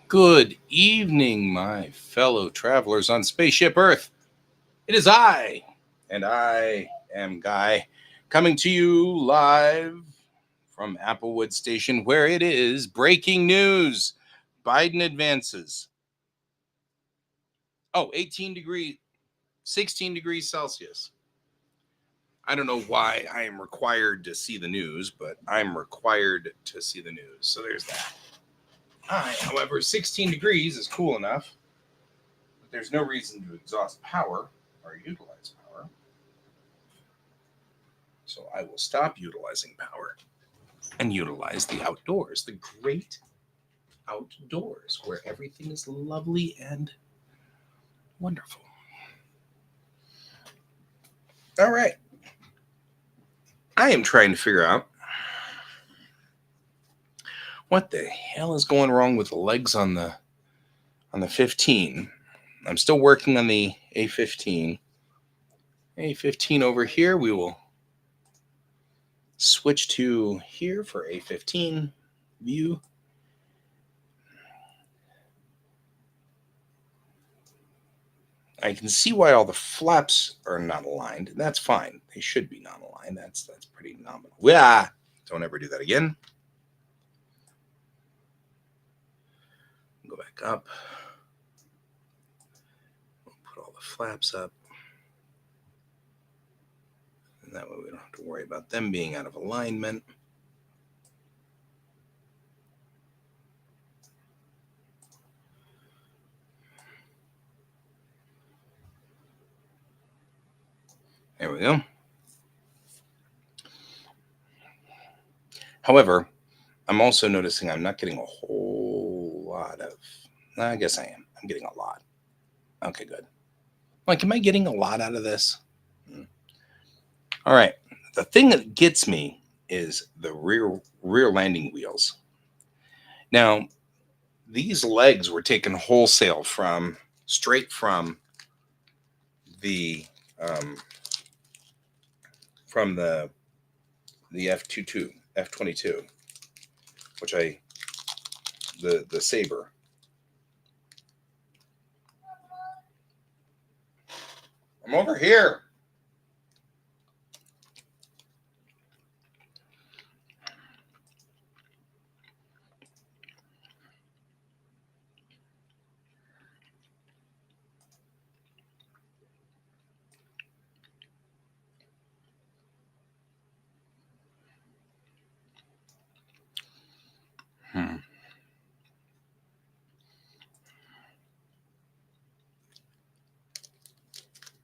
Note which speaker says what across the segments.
Speaker 1: Good evening, my fellow travelers on Spaceship Earth. It is and I am Guy, coming to you live from Applewood Station, where it is breaking news. Biden advances. 18 degrees, 16 degrees Celsius. I don't know why I am required to see the news, but I'm required to see the news. So there's that. However, 16 degrees is cool enough. There's no reason to exhaust power or utilize power. So I will stop utilizing power and utilize the outdoors, the great outdoors, where everything is lovely and wonderful. All right. I am trying to figure out what the hell is going wrong with the legs on the 15. I'm still working on the A15. A15 over here. We will switch to here for A15 view. I can see why all the flaps are not aligned. That's fine. They should be non-aligned. That's pretty nominal. Yeah. Don't ever do that again. Go back up. We'll put all the flaps up. And that way we don't have to worry about them being out of alignment. There we go. However, I'm also noticing I'm not getting a whole lot of... I guess I am. I'm getting a lot. Okay, good. Like, am I getting a lot out of this? All right. The thing that gets me is the rear landing wheels. Now, these legs were taken wholesale straight from the F22, which the Saber. I'm over here.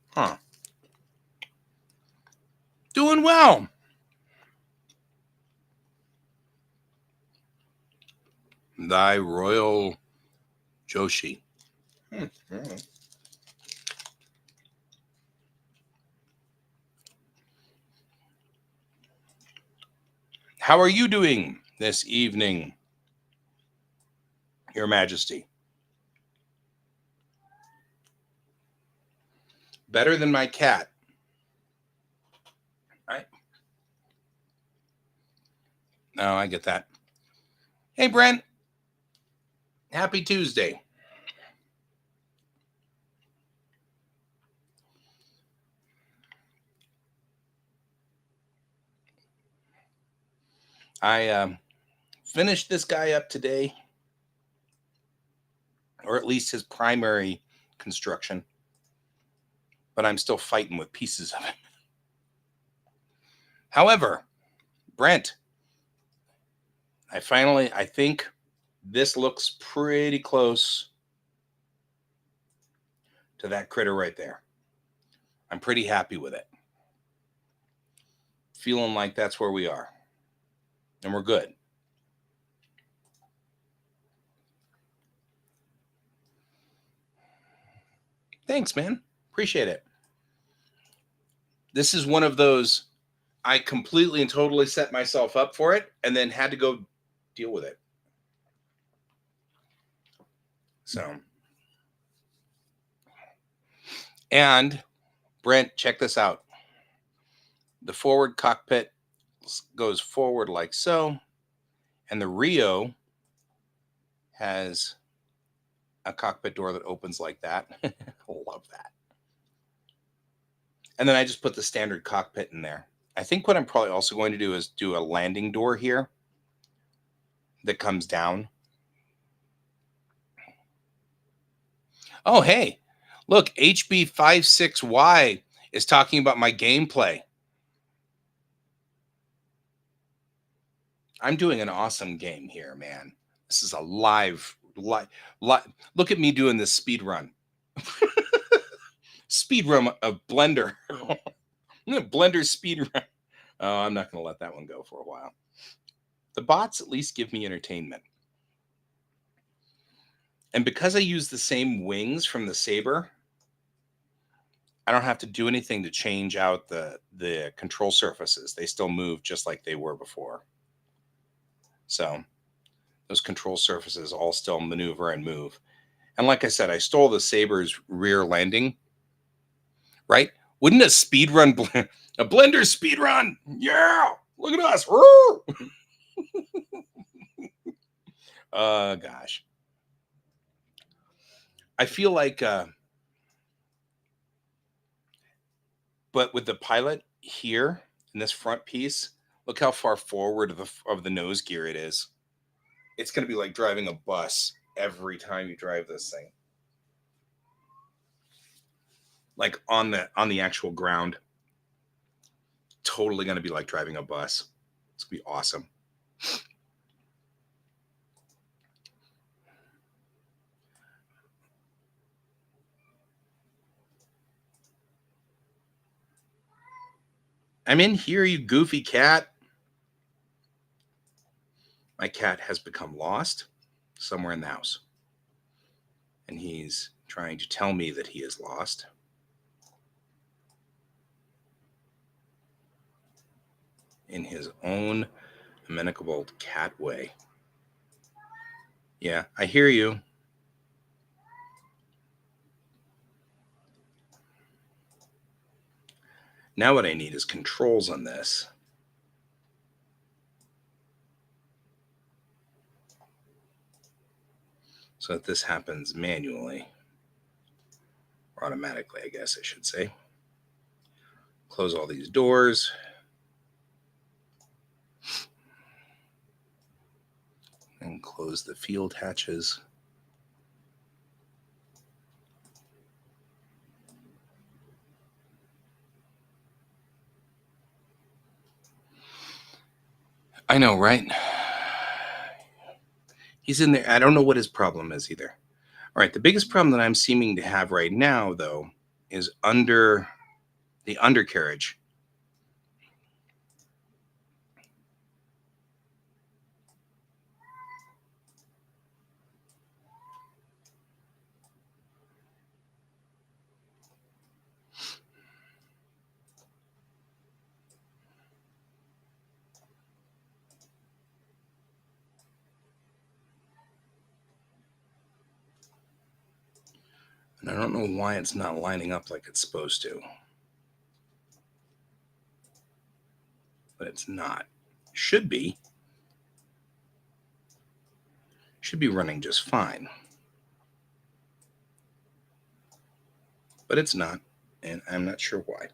Speaker 1: Huh. Doing well. Thy Royal Joshi. How are you doing this evening, Your Majesty? Better than my cat. Right? No, I get that. Hey, Brent. Happy Tuesday. I finished this guy up today, or at least his primary construction, but I'm still fighting with pieces of it. However, Brent, I think this looks pretty close to that critter right there. I'm pretty happy with it. Feeling like that's where we are. And we're good. Thanks, man. Appreciate it. This is one of those, I completely and totally set myself up for it and then had to go deal with it. So, and Brent, check this out. The forward cockpit goes forward like so, and the Rio has a cockpit door that opens like that. Love that. And then I just put the standard cockpit in there. I think what I'm probably also going to do is do a landing door here that comes down. Oh, hey, look, HB56Y is talking about my gameplay. I'm doing an awesome game here, man. This is a live. Look at me doing this speed run. Speed run of Blender. Blender speed run. Oh, I'm not going to let that one go for a while. The bots at least give me entertainment. And because I use the same wings from the Saber, I don't have to do anything to change out the control surfaces. They still move just like they were before. So those control surfaces all still maneuver and move. And like I said, I stole the Saber's rear landing, right? Wouldn't a speed run, a Blender speed run? Yeah, look at us. Gosh. I feel like, but with the pilot here in this front piece, look how far forward of the nose gear it is. It's going to be like driving a bus every time you drive this thing. Like on the actual ground. Totally going to be like driving a bus. It's going to be awesome. I'm in here, you goofy cat. My cat has become lost somewhere in the house. And he's trying to tell me that he is lost. In his own amenable cat way. Yeah, I hear you. Now what I need is controls on this. So that this happens manually. Or automatically, I guess I should say. Close all these doors. And close the field hatches. I know, right? He's in there. I don't know what his problem is either. All right, the biggest problem that I'm seeming to have right now, though, is under the undercarriage. And I don't know why it's not lining up like it's supposed to. But it's not. Should be. Should be running just fine. But it's not. And I'm not sure why.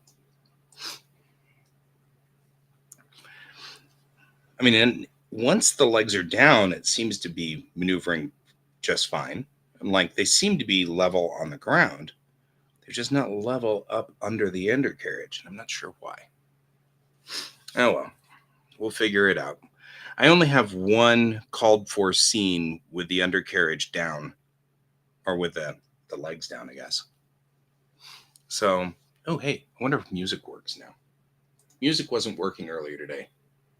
Speaker 1: I mean, and once the legs are down, it seems to be maneuvering just fine. And like they seem to be level on the ground. They're just not level up under the undercarriage. And I'm not sure why. Oh well. We'll figure it out. I only have one called for scene with the undercarriage down. Or with the legs down, I guess. So, oh hey, I wonder if music works now. Music wasn't working earlier today.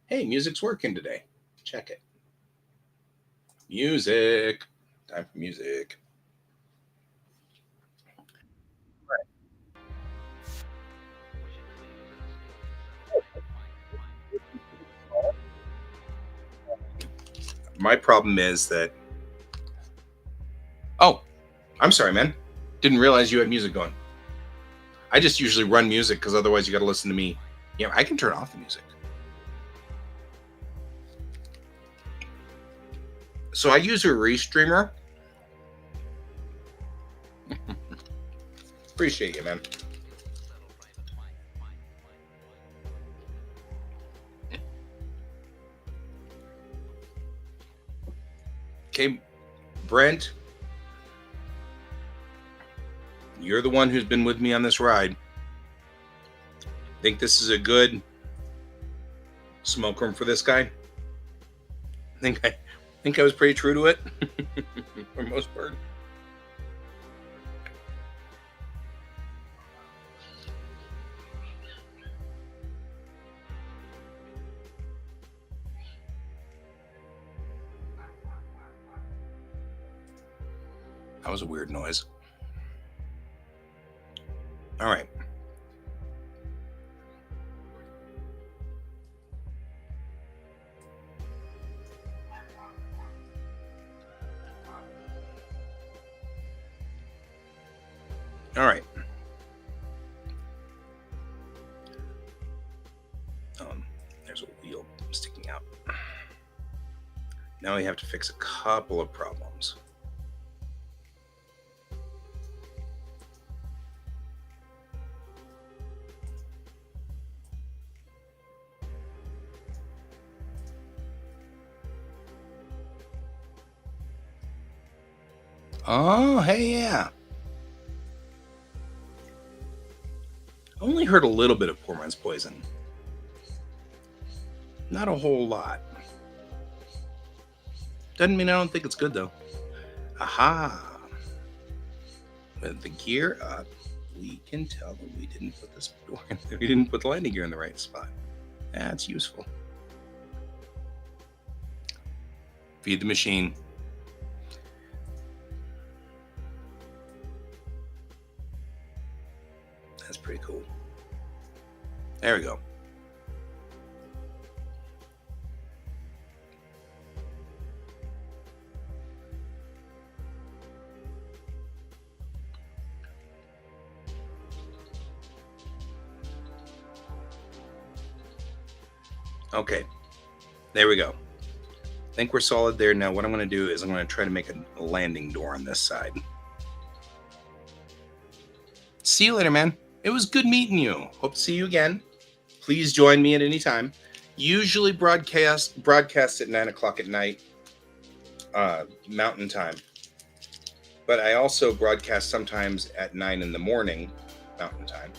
Speaker 1: Hey, music's working today. Check it. Music. Time for music. My problem is that. Oh, I'm sorry, man. Didn't realize you had music going. I just usually run music because otherwise you got to listen to me. Yeah, I can turn off the music. So I use a restreamer. Appreciate you, man. Okay, Brent, you're the one who's been with me on this ride. Think this is a good smoke room for this guy? Think I was pretty true to it for the most part. That was a weird noise. All right. All right. There's a wheel sticking out. Now we have to fix a couple of problems. Oh, hey, yeah. I only heard a little bit of poor man's poison. Not a whole lot. Doesn't mean I don't think it's good, though. Aha. With the gear up, we can tell that we didn't put this door in, we didn't put the landing gear in the right spot. That's useful. Feed the machine. That's pretty cool. There we go. Okay, there we go. I think we're solid there. Now what I'm going to do is I'm going to try to make a landing door on this side. See you later, man. It was good meeting you. Hope to see you again. Please join me at any time. Usually broadcast at 9 o'clock at night, Mountain Time. But I also broadcast sometimes at 9 in the morning, Mountain Time.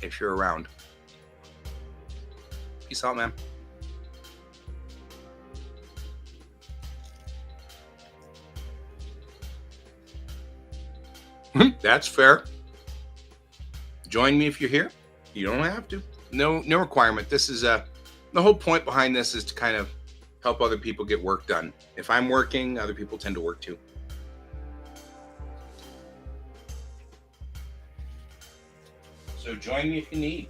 Speaker 1: If you're around. Peace out, man. That's fair. Join me if you're here. You don't have to. No requirement. This is the whole point behind this is to kind of help other people get work done. If I'm working, other people tend to work too. So join me if you need.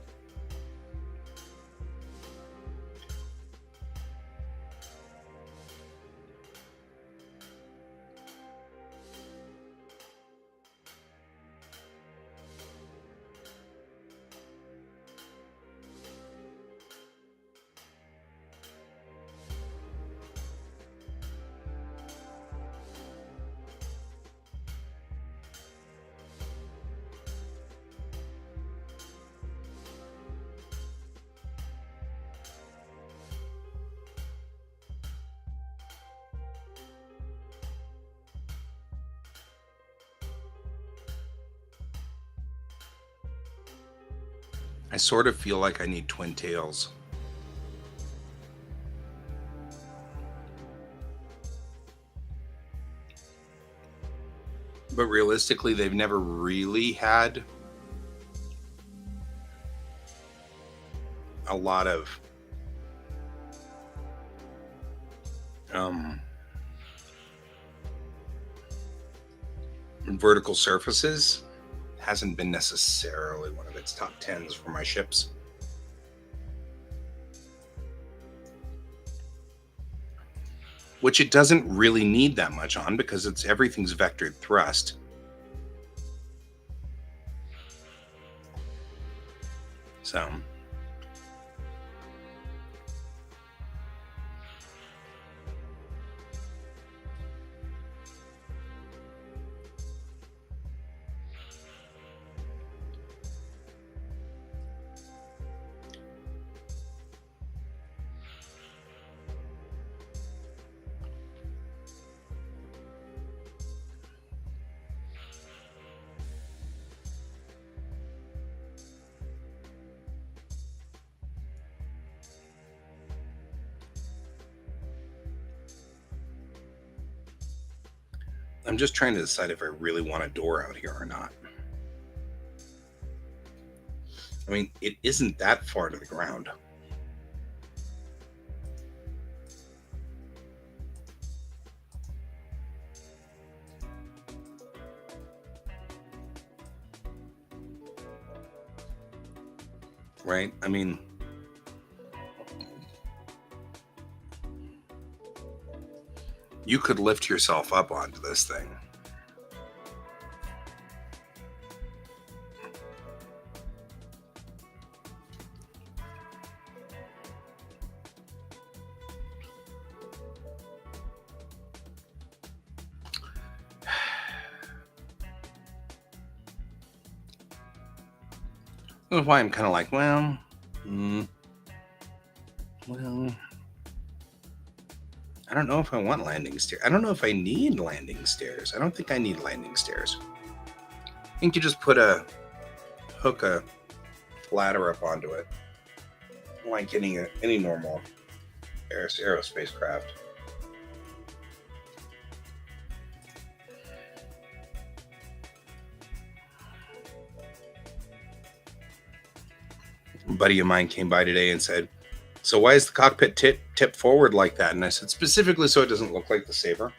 Speaker 1: I sort of feel like I need twin tails. But realistically, they've never really had a lot of vertical surfaces. Hasn't been necessarily one of its top 10s for my ships. Which it doesn't really need that much on because everything's vectored thrust. So I'm just trying to decide if I really want a door out here or not. I mean, it isn't that far to the ground. Right? I mean, you could lift yourself up onto this thing. That's why I'm kind of like, well, I don't know if I want landing stairs. I don't know if I need landing stairs. I don't think I need landing stairs. I think you just hook a ladder up onto it, like any normal aerospace craft. A buddy of mine came by today and said, "So why is the cockpit tip forward like that?" And I said, specifically so it doesn't look like the Sabre.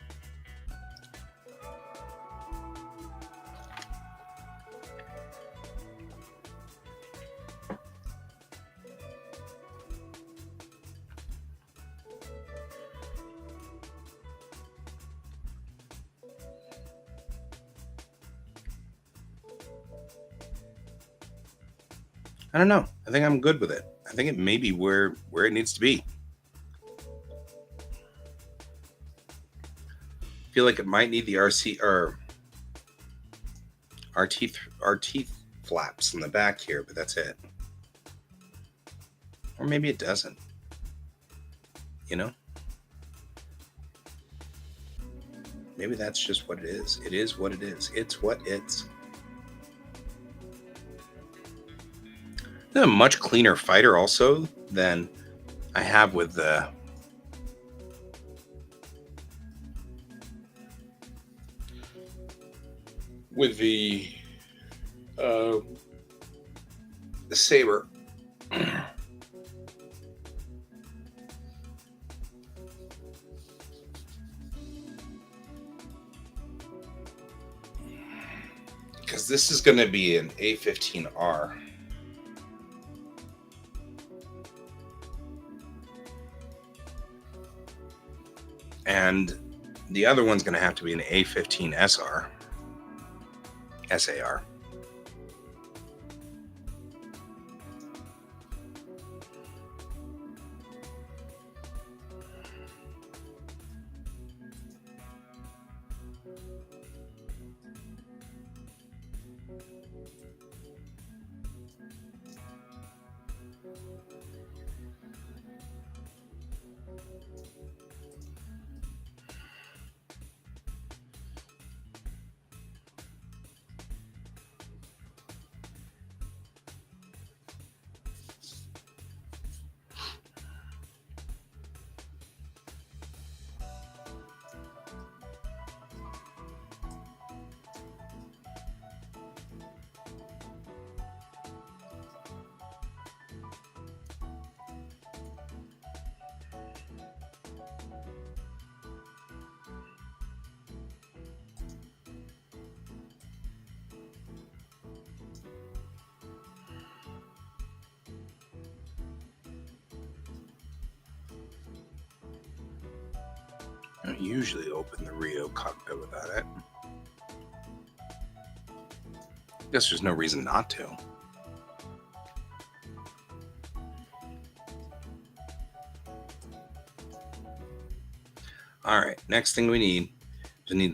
Speaker 1: I don't know. I think I'm good with it. I think it may be where it needs to be. I feel like it might need the RC or our teeth flaps in the back here, but that's it. Or maybe it doesn't. You know? Maybe that's just what it is. It is what it is. It's what it's. I'm a much cleaner fighter also than I have with the Sabre. Because this is going to be an A15R. And the other one's going to have to be an A15 SR. SAR. I don't usually open the Rio cockpit without it. I guess there's no reason not to. All right, next thing we need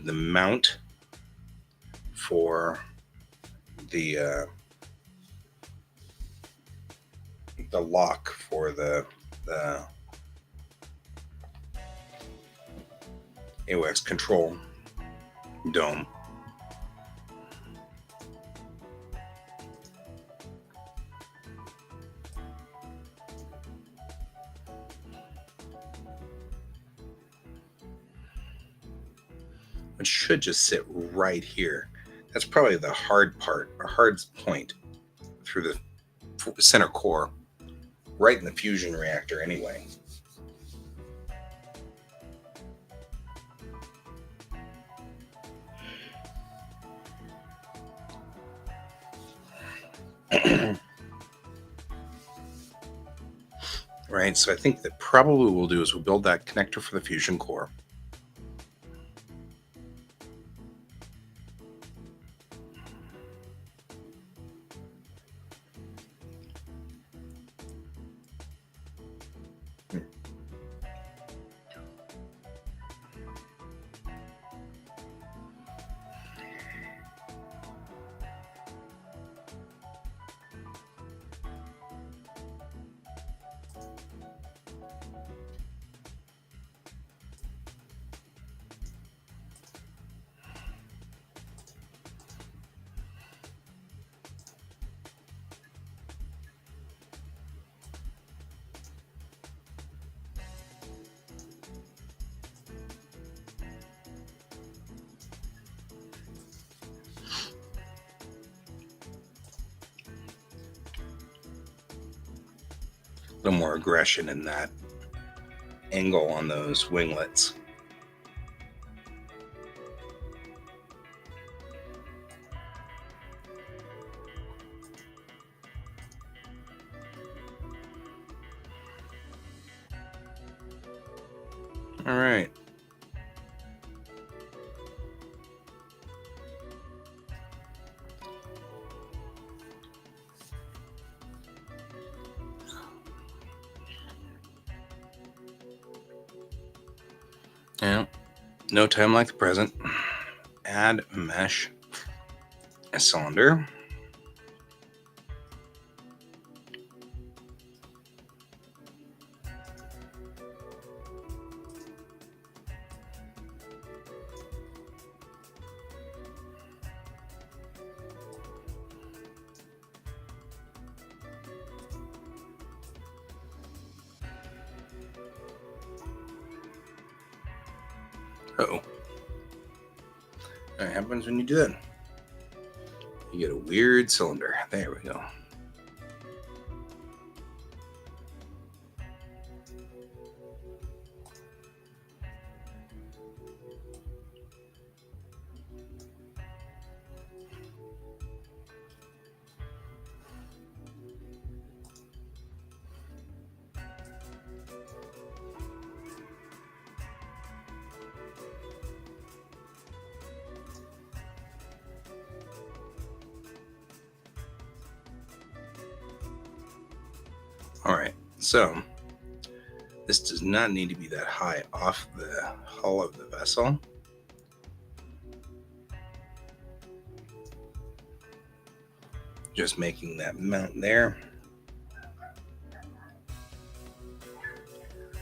Speaker 1: the mount for the lock for the AWACS control dome. which should just sit right here. That's probably the hard part, or hard point through the center core, right in the fusion reactor anyway. Right, so I think that probably what we'll do is we'll build that connector for the fusion core. A little more aggression in that angle on those winglets. All right. Yeah, no time like the present. Add mesh, a cylinder. Uh-oh. What happens when you do that? You get a weird cylinder. There we go. All right, so this does not need to be that high off the hull of the vessel. Just making that mount there.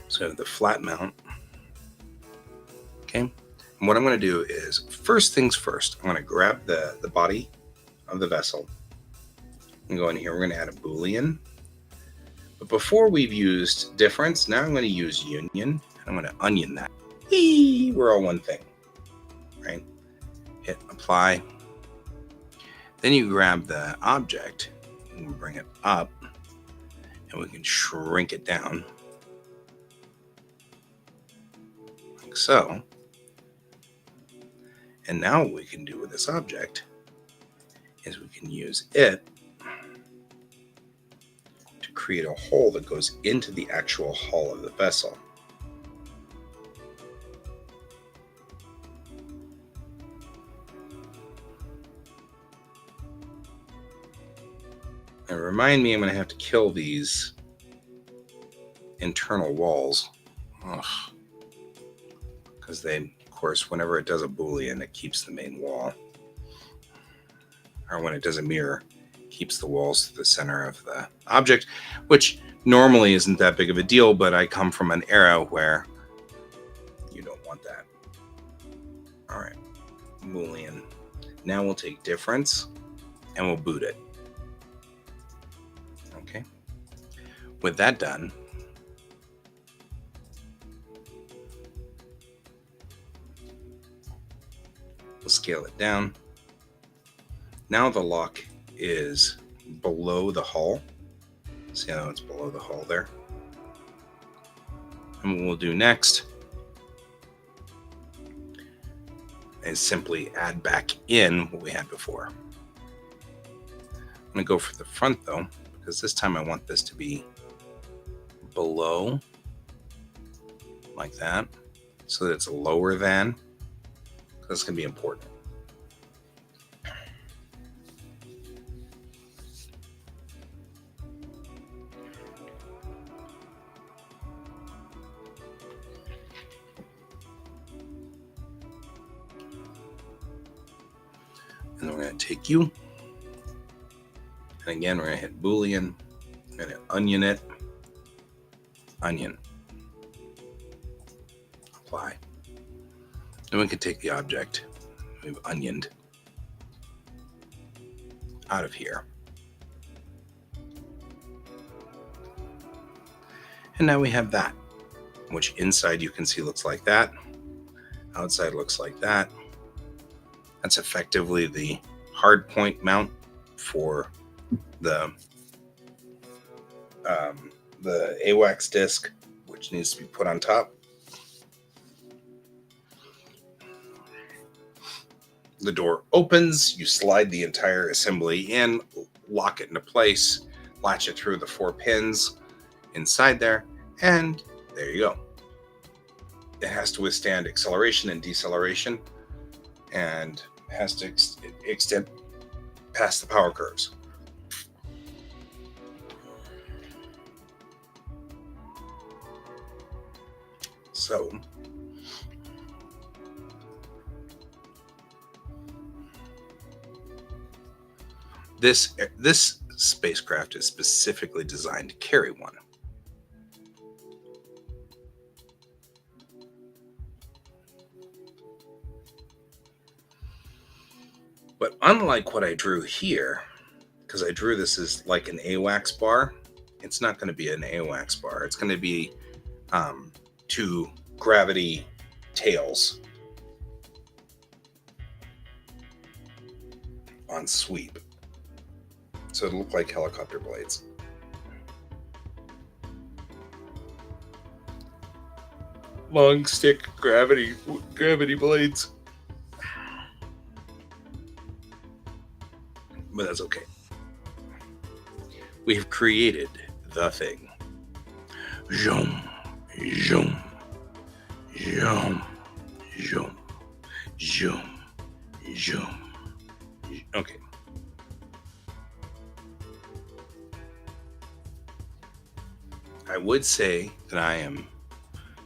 Speaker 1: So the flat mount. Okay, and what I'm going to do is, first things first, I'm going to grab the body of the vessel and go in here. We're going to add a Boolean. But before we've used difference, now I'm going to use union. I'm going to onion that. Whee! We're all one thing, right? Hit apply. Then you grab the object and bring it up, and we can shrink it down like so. And now what we can do with this object is we can use it to create a hole that goes into the actual hull of the vessel. And remind me, I'm going to have to kill these internal walls. Because they, of course, whenever it does a Boolean, it keeps the main wall. Or when it does a mirror, it keeps the walls to the center of the object, which normally isn't that big of a deal, but I come from an era where you don't want that. All right, Boolean. Now we'll take difference and we'll boot it. Okay. With that done, scale it down. Now the lock is below the hull. See how it's below the hull there? And what we'll do next is simply add back in what we had before. I'm going to go for the front though, because this time I want this to be below, like that, so that it's lower than. That's going to be important. And then we're going to take you. And again, we're going to hit Boolean. We're going to onion it. Onion. Apply. Then we can take the object we've onioned out of here. And now we have that, which inside you can see looks like that. Outside looks like that. That's effectively the hard point mount for the AWACS disc, which needs to be put on top. The door opens, you slide the entire assembly in, lock it into place, latch it through the 4 pins inside there, and there you go. It has to withstand acceleration and deceleration, and has to extend past the power curves. So this spacecraft is specifically designed to carry one. But unlike what I drew here, because I drew this as like an AWACS bar, it's not going to be an AWACS bar. It's going to be 2 gravity tails on sweep. So it'll look like helicopter blades. Long stick gravity blades. But that's okay. We have created the thing. Zoom, zoom, zoom, zoom, zoom, zoom. Okay. I would say that I am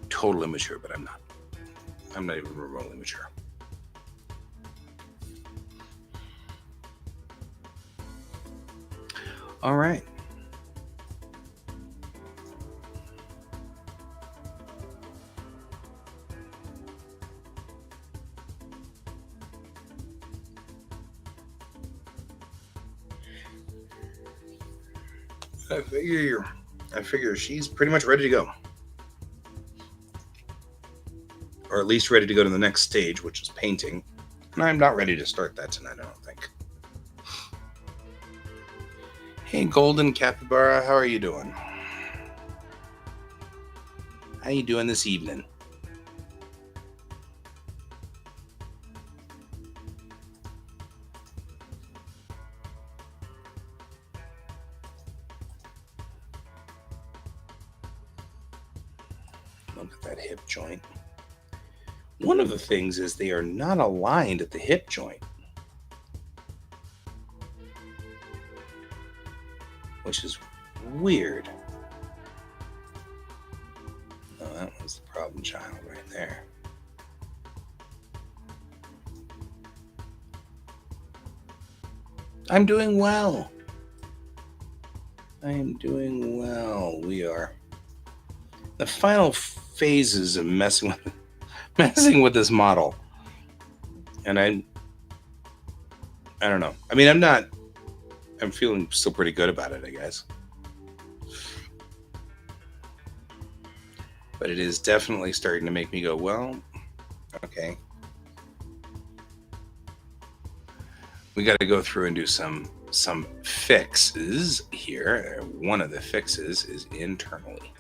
Speaker 1: totally mature, but I'm not. I'm not even remotely mature. All right. I figure she's pretty much ready to go. Or at least ready to go to the next stage, which is painting. And I'm not ready to start that tonight, I don't think. Hey, Golden Capybara, how are you doing? How you doing this evening? Look at that hip joint. One of the things is they are not aligned at the hip joint, which is weird. Oh, that was the problem child right there. I'm doing well. I am doing well. We are the final phases of messing with this model. And I don't know. I mean, I'm feeling still pretty good about it, I guess. But it is definitely starting to make me go, well, okay. we got to go through and do some fixes here. One of the fixes is internally.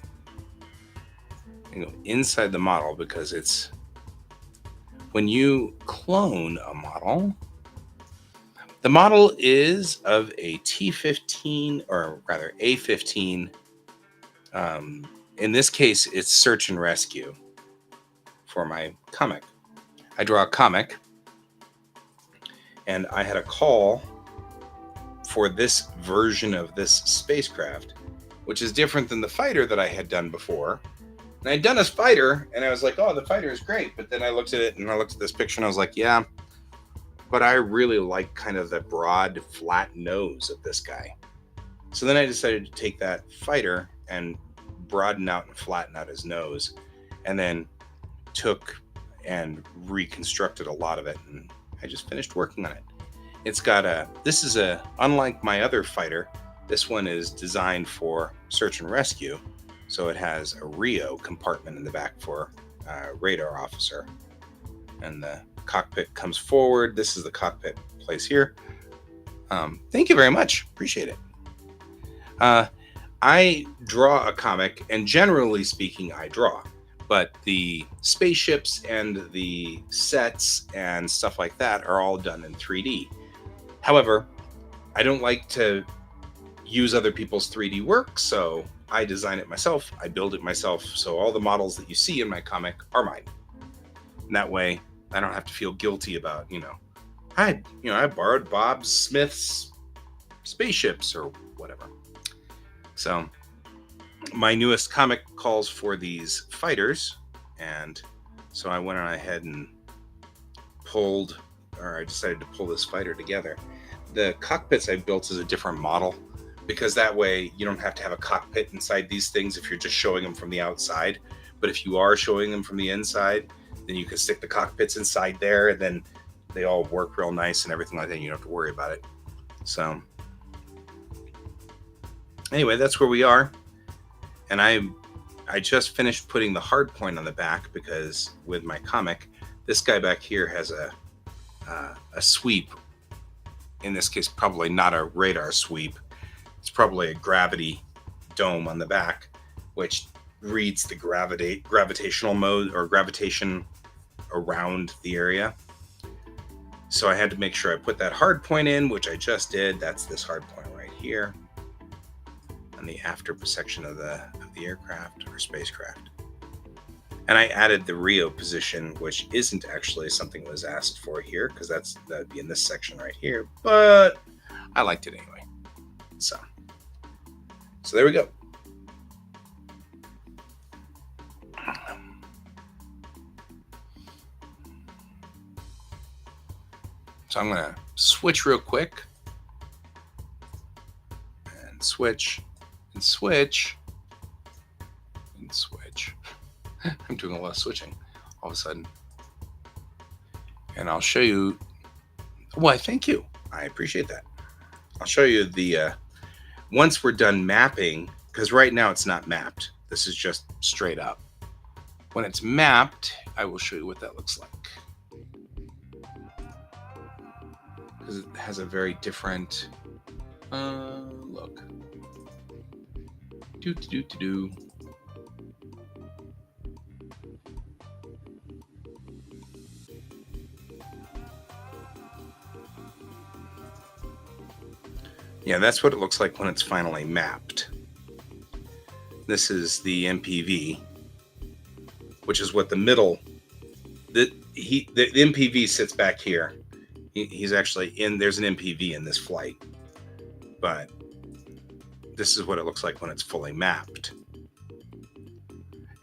Speaker 1: You go inside the model, because it's when you clone a model, the model is of a T-15, or rather A-15. In this case, it's search and rescue for my comic. I draw a comic, and I had a call for this version of this spacecraft, which is different than the fighter that I had done before. And I'd done a fighter, and I was like, oh, the fighter is great. But then I looked at it, and I looked at this picture, and I was like, yeah, but I really like kind of the broad, flat nose of this guy. So then I decided to take that fighter and broaden out and flatten out his nose, and then took and reconstructed a lot of it, and I just finished working on it. It's got unlike my other fighter, this one is designed for search and rescue, so it has a Rio compartment in the back for radar officer, and the cockpit comes forward. This is the cockpit place here. Thank you very much, appreciate it. I draw a comic, and generally speaking, I draw. But the spaceships and the sets and stuff like that are all done in 3D. However, I don't like to use other people's 3D work, so I design it myself. I build it myself. So all the models that you see in my comic are mine. And that way, I don't have to feel guilty about, I borrowed Bob Smith's spaceships or whatever. So my newest comic calls for these fighters, and so I went on ahead and I decided to pull this fighter together. The cockpits I built is a different model, because that way you don't have to have a cockpit inside these things if you're just showing them from the outside. But if you are showing them from the inside, then you can stick the cockpits inside there, and then they all work real nice and everything like that. You don't have to worry about it. So anyway, that's where we are. And I just finished putting the hard point on the back, because with my comic, this guy back here has a sweep. In this case, probably not a radar sweep. It's probably a gravity dome on the back, which reads the gravitational mode or gravitation around the area. So I had to make sure I put that hard point in, which I just did. That's this hard point right here on the after section of the aircraft or spacecraft. And I added the Rio position, which isn't actually something that was asked for here, because that'd be in this section right here, but I liked it anyway. So there we go. So I'm going to switch real quick, and switch, and switch, and switch. I'm doing a lot of switching all of a sudden. And I'll show you. Why, thank you. I appreciate that. I'll show you once we're done mapping, because right now it's not mapped. This is just straight up. When it's mapped, I will show you what that looks like. Because it has a very different look. Do. Yeah, that's what it looks like when it's finally mapped. This is the MPV, which is what the middle. The MPV sits back here. He's actually there's an MPV in this flight, but this is what it looks like when it's fully mapped.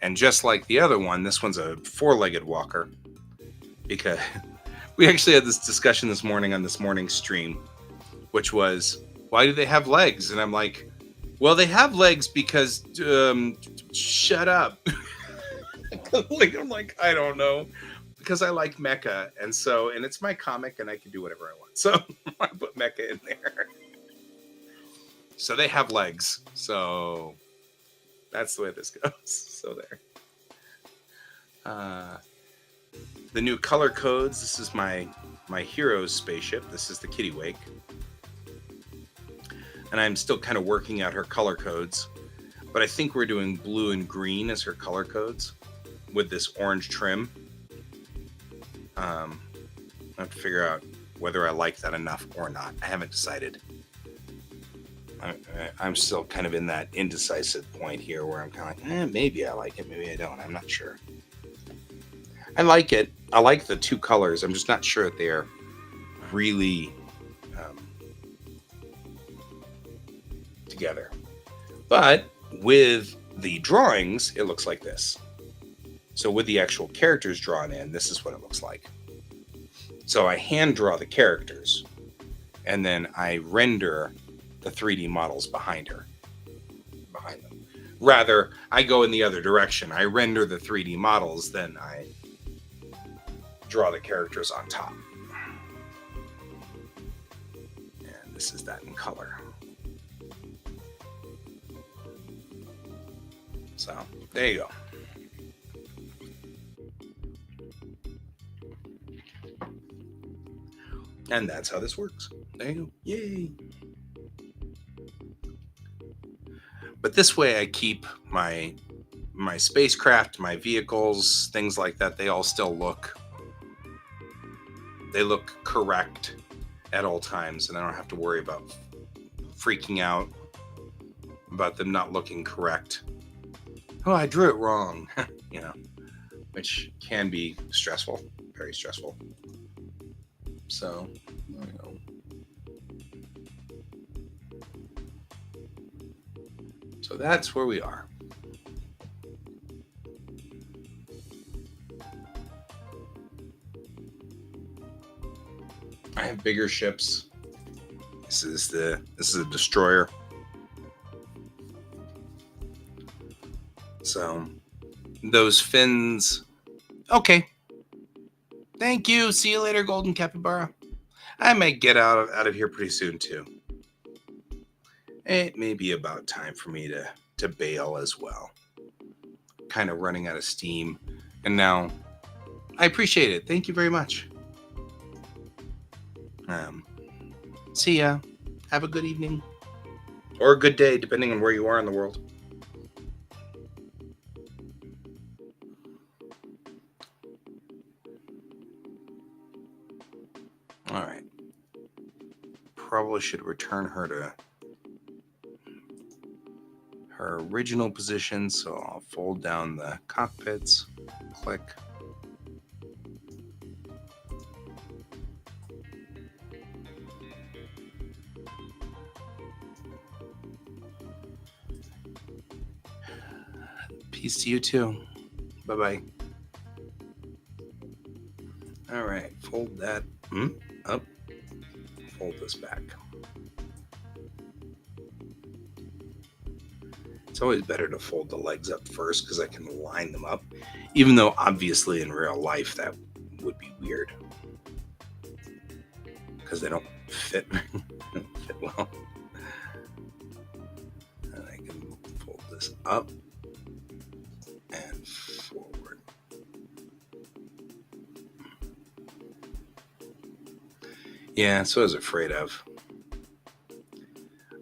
Speaker 1: And just like the other one, this one's a four-legged walker, because we actually had this discussion this morning on this morning's stream, which was, why do they have legs? And I'm like, well, they have legs because shut up. I'm like, I don't know. Because I like mecha, and it's my comic, and I can do whatever I want. So I put mecha in there. So they have legs. So that's the way this goes. So there. The new color codes. This is my hero's spaceship. This is the Kitty Wake. And I'm still kind of working out her color codes. But I think we're doing blue and green as her color codes with this orange trim. I have to figure out whether I like that enough or not. I haven't decided. I'm still kind of in that indecisive point here where I'm kind of like, maybe I like it, maybe I don't. I'm not sure. I like it. I like the two colors. I'm just not sure that they're really together. But with the drawings, it looks like this. So with the actual characters drawn in, this is what it looks like. So I hand draw the characters, and then I render the 3D models behind them. Rather, I go in the other direction. I render the 3D models, then I draw the characters on top. And this is that in color. So, there you go. And that's how this works. There you go. Yay! But this way I keep my spacecraft, my vehicles, things like that, they all still look correct at all times, and I don't have to worry about freaking out about them not looking correct. Oh, I drew it wrong. Which can be stressful, very stressful. So, So that's where we are. I have bigger ships. This is a destroyer. So those fins. Okay. Thank you. See you later, Golden Capybara. I might get out of here pretty soon too. It may be about time for me to bail as well. Kind of running out of steam. And now I appreciate it. Thank you very much. See ya. Have a good evening. Or a good day, depending on where you are in the world. All right. Probably should return her to her original position, so I'll fold down the cockpits. Click. Peace to you too. Bye-bye. All right, fold that up. Fold this back. It's always better to fold the legs up first because I can line them up, even though obviously in real life that would be weird because they don't fit well. And I can fold this up and forward. Yeah, that's what I was afraid of.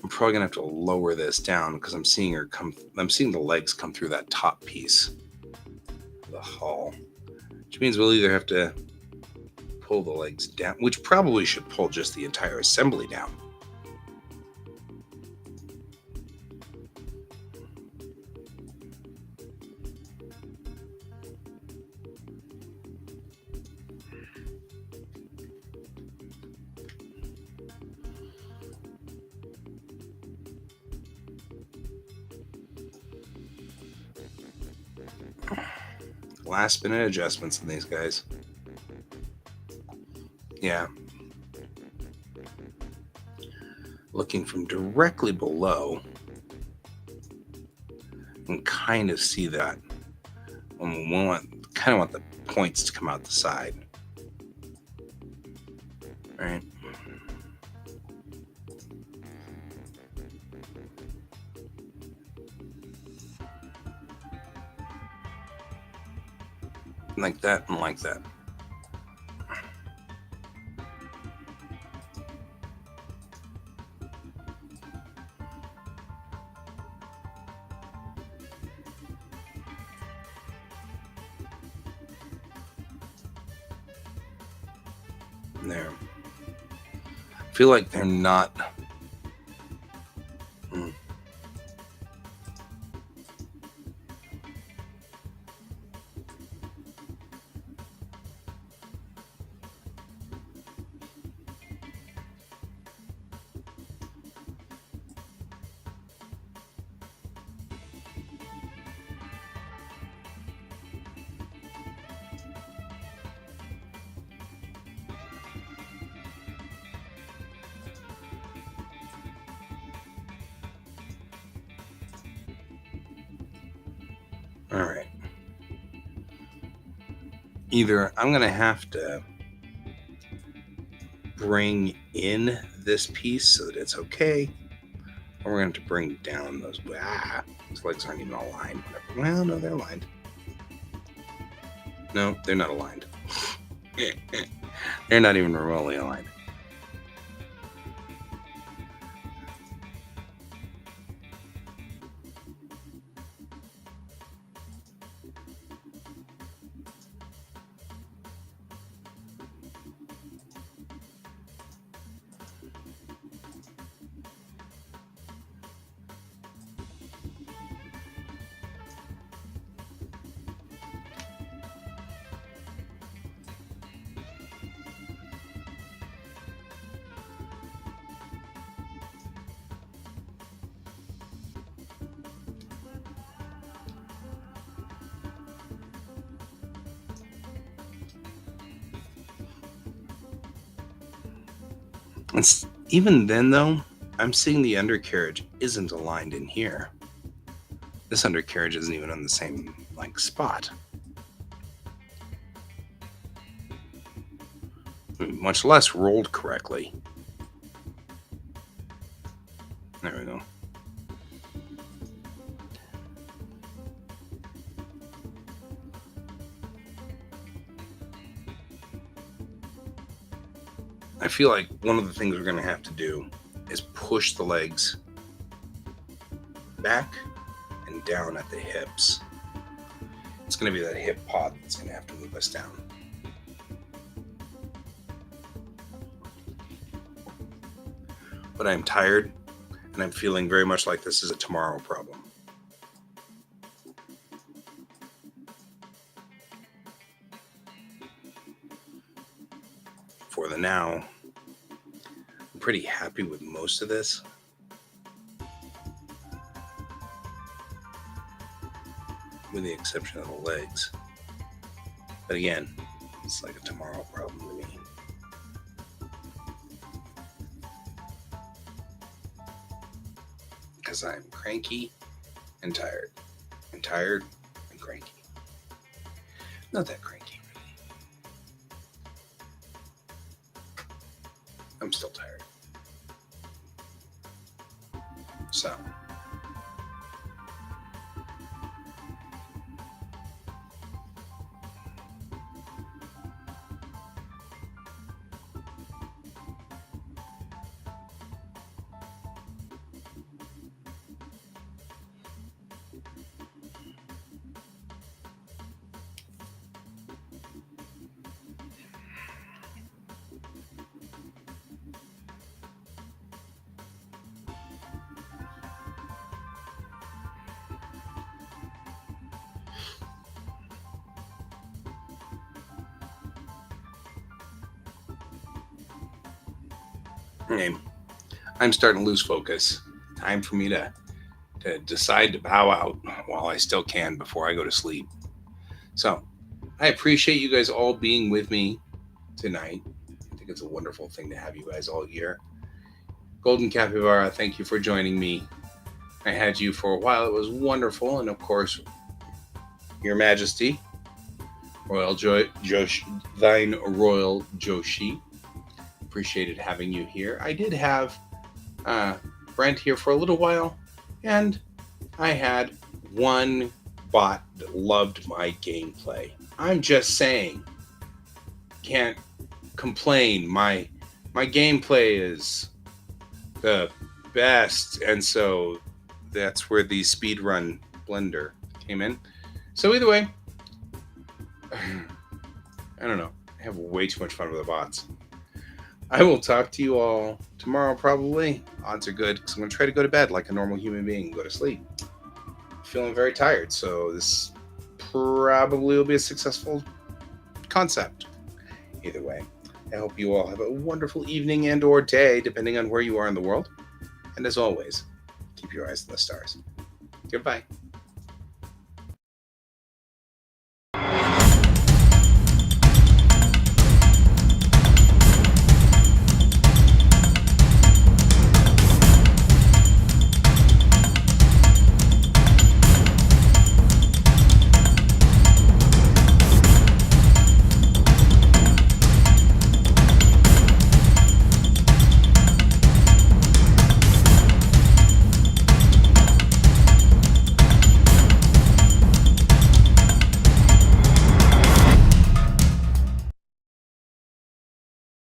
Speaker 1: I'm probably gonna have to lower this down because I'm seeing the legs come through that top piece of the hull, which means we'll either have to pull the legs down, which probably should pull just the entire assembly down. Last minute adjustments in these guys. Yeah. Looking from directly below, you can kind of see that. We kind of want the points to come out the side. Right? Like that and like that. There. I feel like they're not. All right. Either I'm going to have to bring in this piece so that it's okay, or we're going to have to bring down those. Those legs aren't even aligned. Whatever. Well, no, they're aligned. No, they're not aligned. They're not even remotely aligned. Even then, though, I'm seeing the undercarriage isn't aligned in here. This undercarriage isn't even on the same spot. Much less rolled correctly. There we go. I feel like one of the things we're going to have to do is push the legs back and down at the hips. It's going to be that hip pod that's going to have to move us down. But I'm tired, and I'm feeling very much like this is a tomorrow problem. For the now, I'm pretty happy with most of this. With the exception of the legs. But again, it's like a tomorrow problem to me. Because I'm cranky and tired. And tired and cranky. Not that cranky, really. I'm still tired. So. Okay. I'm starting to lose focus. Time for me to decide to bow out while I still can before I go to sleep. So, I appreciate you guys all being with me tonight. I think it's a wonderful thing to have you guys all here. Golden Capybara, thank you for joining me. I had you for a while. It was wonderful. And of course, Your Majesty, Royal Thine Royal Joshi. Appreciated having you here. I did have Brent here for a little while, and I had one bot that loved my gameplay. I'm just saying. Can't complain. My gameplay is the best, and so that's where the speedrun blender came in. So either way, I don't know. I have way too much fun with the bots. I will talk to you all tomorrow, probably. Odds are good, because I'm going to try to go to bed like a normal human being and go to sleep. Feeling very tired, so this probably will be a successful concept. Either way, I hope you all have a wonderful evening and or day, depending on where you are in the world. And as always, keep your eyes on the stars. Goodbye.